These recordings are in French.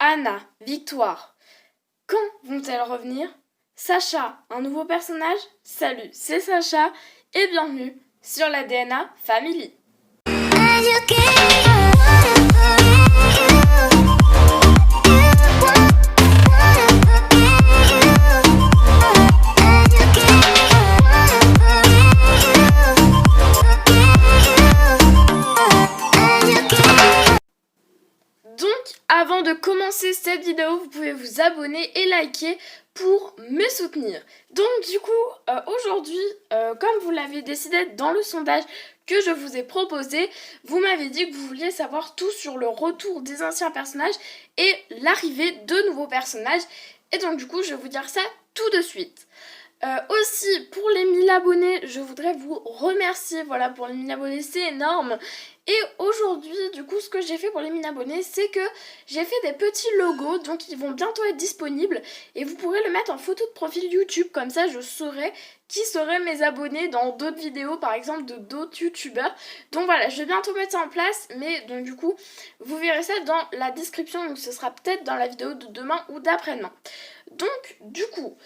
Anna, Victoire. Quand vont-elles revenir? Sacha, un nouveau personnage? Salut, c'est Sacha et bienvenue sur la DNA Family. Avant de commencer cette vidéo, vous pouvez vous abonner et liker pour me soutenir. Donc du coup, aujourd'hui, comme vous l'avez décidé dans le sondage que je vous ai proposé, vous m'avez dit que vous vouliez savoir tout sur le retour des anciens personnages et l'arrivée de nouveaux personnages. Et donc du coup, je vais vous dire ça tout de suite. Aussi, pour les 1000 abonnés, je voudrais vous remercier. Voilà, pour les 1000 abonnés, c'est énorme. Et aujourd'hui, du coup, ce que j'ai fait pour les 1000 abonnés, c'est que j'ai fait des petits logos, donc ils vont bientôt être disponibles. Et vous pourrez le mettre en photo de profil YouTube, comme ça je saurai qui seraient mes abonnés dans d'autres vidéos, par exemple de d'autres youtubeurs. Donc voilà, je vais bientôt mettre ça en place, mais donc du coup, vous verrez ça dans la description, donc ce sera peut-être dans la vidéo de demain ou d'après-demain. Donc du coup...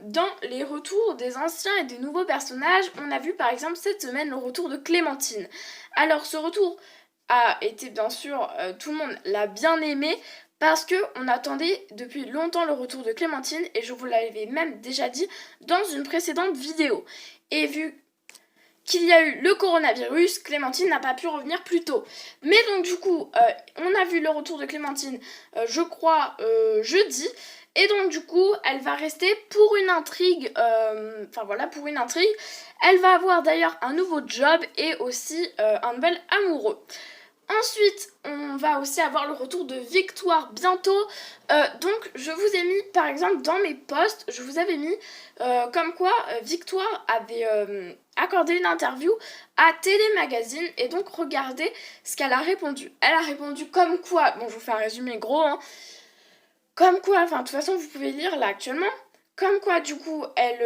dans les retours des anciens et des nouveaux personnages, on a vu par exemple cette semaine le retour de Clémentine. Alors ce retour a été bien sûr, tout le monde l'a bien aimé parce qu'on attendait depuis longtemps le retour de Clémentine et je vous l'avais même déjà dit dans une précédente vidéo. Et vu qu'il y a eu le coronavirus, Clémentine n'a pas pu revenir plus tôt. Mais donc du coup, on a vu le retour de Clémentine, je crois, jeudi. Et donc du coup, elle va rester pour une intrigue, pour une intrigue. Elle va avoir d'ailleurs un nouveau job et aussi un nouvel amoureux. Ensuite, on va aussi avoir le retour de Victoire bientôt. Donc, je vous ai mis, par exemple, dans mes posts, je vous avais mis comme quoi Victoire avait accordé une interview à Télémagazine. Et donc, regardez ce qu'elle a répondu. Elle a répondu comme quoi, bon, je vous fais un résumé gros, hein. Comme quoi, enfin, de toute façon, vous pouvez lire là actuellement. Comme quoi, du coup, elle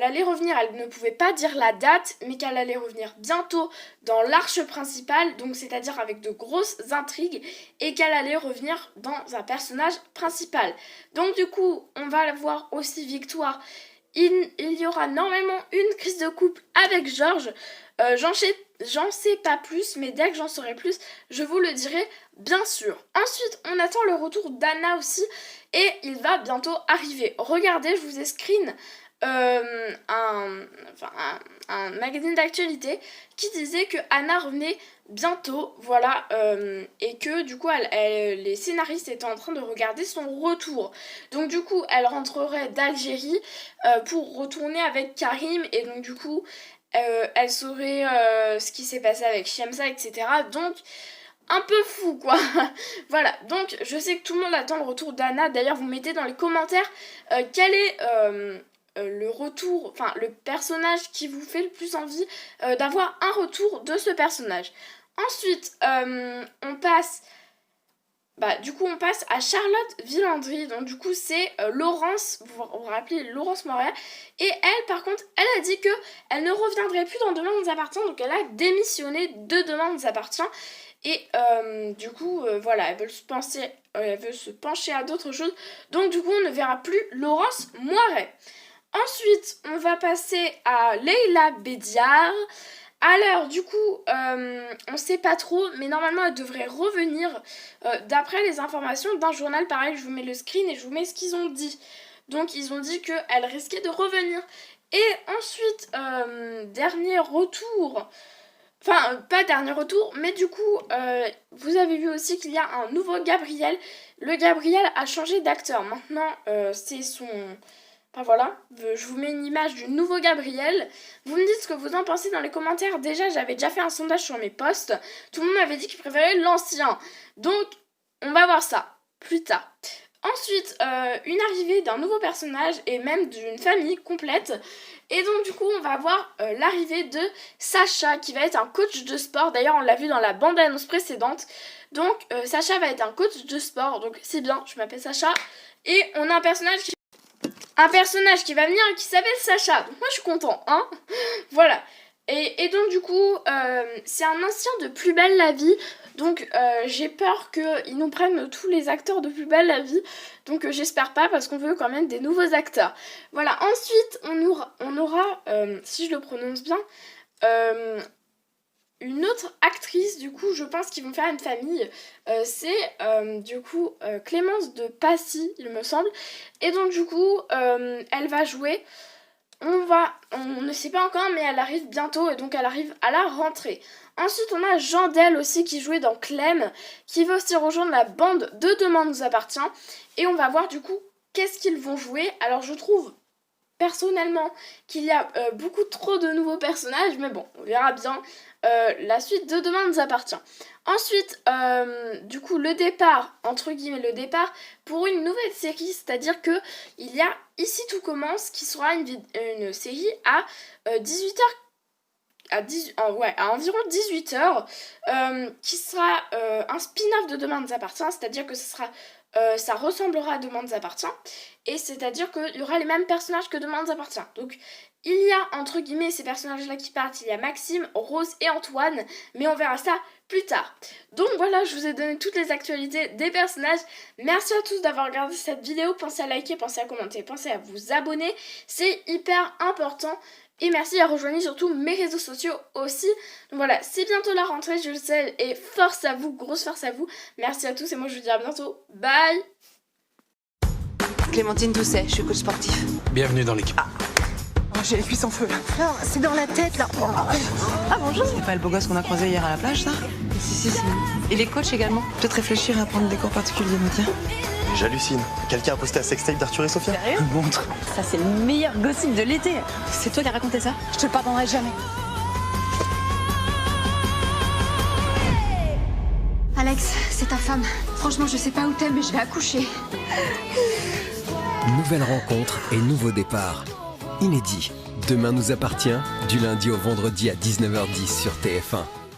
allait revenir, elle ne pouvait pas dire la date, mais qu'elle allait revenir bientôt dans l'arche principale, donc c'est-à-dire avec de grosses intrigues, et qu'elle allait revenir dans un personnage principal. Donc du coup, on va voir aussi Victoire. Il y aura normalement une crise de couple avec Georges. J'en sais pas plus, mais dès que j'en saurai plus, je vous le dirai bien sûr. Ensuite, on attend le retour d'Anna aussi, et il va bientôt arriver. Regardez, je vous ai screen un magazine d'actualité qui disait que Anna revenait bientôt, voilà, et que du coup les scénaristes étaient en train de regarder son retour. Donc du coup, elle rentrerait d'Algérie pour retourner avec Karim, et donc du coup, elle saurait ce qui s'est passé avec Shamsa, etc. Donc, un peu fou quoi. Voilà, donc je sais que tout le monde attend le retour d'Anna. D'ailleurs, vous mettez dans les commentaires quel est le retour, enfin le personnage qui vous fait le plus envie d'avoir un retour de ce personnage. Ensuite, on passe à Charlotte Villandry. Donc du coup c'est Laurence, vous vous rappelez Laurence Moret. Et elle par contre, elle a dit que elle ne reviendrait plus dans Demain nous appartient. Donc elle a démissionné de Demain nous appartient. Et du coup voilà, elle veut se pencher à d'autres choses. Donc du coup on ne verra plus Laurence Moret. Ensuite on va passer à Leila Bédiard. Alors du coup, on sait pas trop, mais normalement elle devrait revenir d'après les informations d'un journal. Pareil, je vous mets le screen et je vous mets ce qu'ils ont dit. Donc ils ont dit qu'elle risquait de revenir. Et ensuite, dernier retour, enfin pas dernier retour, mais du coup, vous avez vu aussi qu'il y a un nouveau Gabriel. Le Gabriel a changé d'acteur. Maintenant, c'est son... Enfin voilà, je vous mets une image du nouveau Gabriel. Vous me dites ce que vous en pensez dans les commentaires. Déjà, j'avais déjà fait un sondage sur mes posts. Tout le monde m'avait dit qu'il préférait l'ancien. Donc, on va voir ça plus tard. Ensuite, une arrivée d'un nouveau personnage et même d'une famille complète. Et donc du coup, on va voir l'arrivée de Sacha qui va être un coach de sport. D'ailleurs, on l'a vu dans la bande-annonce précédente. Donc, Sacha va être un coach de sport. Donc, c'est bien, je m'appelle Sacha. Et on a un personnage qui va venir et qui s'appelle Sacha. Donc moi je suis content, hein. Voilà. Et donc du coup, c'est un ancien de Plus belle la vie. Donc j'ai peur qu'ils nous prennent tous les acteurs de Plus belle la vie. Donc j'espère pas parce qu'on veut quand même des nouveaux acteurs. Voilà, ensuite on aura si je le prononce bien, une autre actrice, du coup, je pense qu'ils vont faire une famille. C'est du coup Clémence de Passy, il me semble. Et donc du coup, elle va jouer. On ne sait pas encore, mais elle arrive bientôt et donc elle arrive à la rentrée. Ensuite, on a Jandel aussi qui jouait dans Clem, qui va aussi rejoindre la bande de Demain nous appartient. Et on va voir du coup qu'est-ce qu'ils vont jouer. Alors je trouve personnellement qu'il y a beaucoup trop de nouveaux personnages, mais bon, on verra bien la suite de Demain nous appartient. Ensuite, du coup, le départ, entre guillemets le départ, pour une nouvelle série, c'est-à-dire que il y a Ici tout commence, qui sera une série à 18h, à environ 18h, qui sera un spin-off de Demain nous appartient, c'est-à-dire que ça ressemblera à Demain nous appartient, et c'est-à-dire qu'il y aura les mêmes personnages que Demain nous appartient. Donc il y a entre guillemets ces personnages-là qui partent, il y a Maxime, Rose et Antoine, mais on verra ça plus tard. Donc voilà, je vous ai donné toutes les actualités des personnages. Merci à tous d'avoir regardé cette vidéo. Pensez à liker, pensez à commenter, pensez à vous abonner. C'est hyper important. Et merci à rejoindre surtout mes réseaux sociaux aussi. Donc voilà, c'est bientôt la rentrée, je le sais. Et force à vous, grosse force à vous. Merci à tous et moi je vous dis à bientôt. Bye. Clémentine Doucet, je suis coach sportif. Bienvenue dans l'équipe. J'ai les cuisses en feu là. Non, c'est dans la tête là. Ah bonjour. C'est pas le beau gosse qu'on a croisé hier à la plage, ça? Si. Il est coach également. Peut-être réfléchir à prendre des cours particuliers, me tiens. J'hallucine. Quelqu'un a posté un sextape d'Arthur et Sophia? Sérieux? Montre. Ça c'est le meilleur gossip de l'été. C'est toi qui as raconté ça? Je te le pardonnerai jamais. Alex, c'est ta femme. Franchement, je sais pas où t'es, mais je vais accoucher. Nouvelle rencontre et nouveau départ. Inédit. Demain nous appartient, du lundi au vendredi à 19h10 sur TF1.